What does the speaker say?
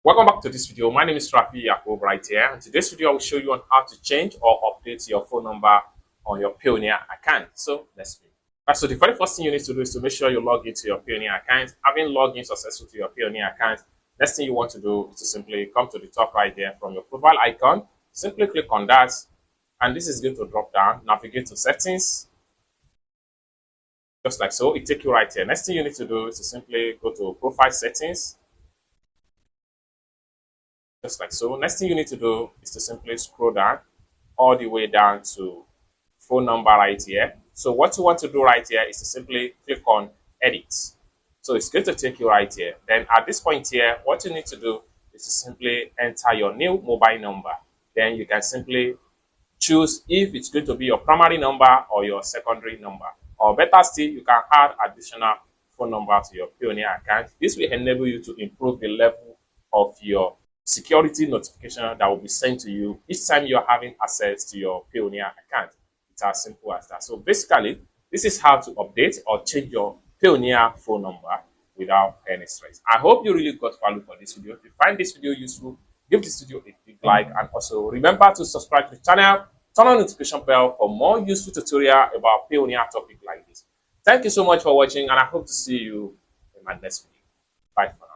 Welcome back to this video. My name is Rafi Yakob right here. In today's video, I will show you on how to change or update your phone number on your Payoneer account. So let's begin. Right, so the very first thing you need to do is to make sure you log into your Payoneer account. Having logged in successfully to your Payoneer account, next thing you want to do is to simply come to the top right here from your profile icon. Simply click on that, and this is going to drop down. Navigate to settings, just like so. It takes you right here. Next thing you need to do is to simply go to profile settings, just like so. Next thing you need to do is to simply scroll down all the way down to phone number right here. So what you want to do right here is to simply click on edit. So it's going to take you right here. Then at this point here, what you need to do is to simply enter your new mobile number. Then you can simply choose if it's going to be your primary number or your secondary number. Or better still, you can add additional phone number to your Payoneer account. This will enable you to improve the level of your security notification that will be sent to you each time you're having access to your Payoneer account. It's as simple as that. So basically, this is how to update or change your Payoneer phone number without any stress. I hope you really got value for this video. If you find this video useful, give this video a big like, and also remember to subscribe to the channel, turn on the notification bell for more useful tutorial about Payoneer topic like this. Thank you so much for watching, and I hope to see you in my next video. Bye for now.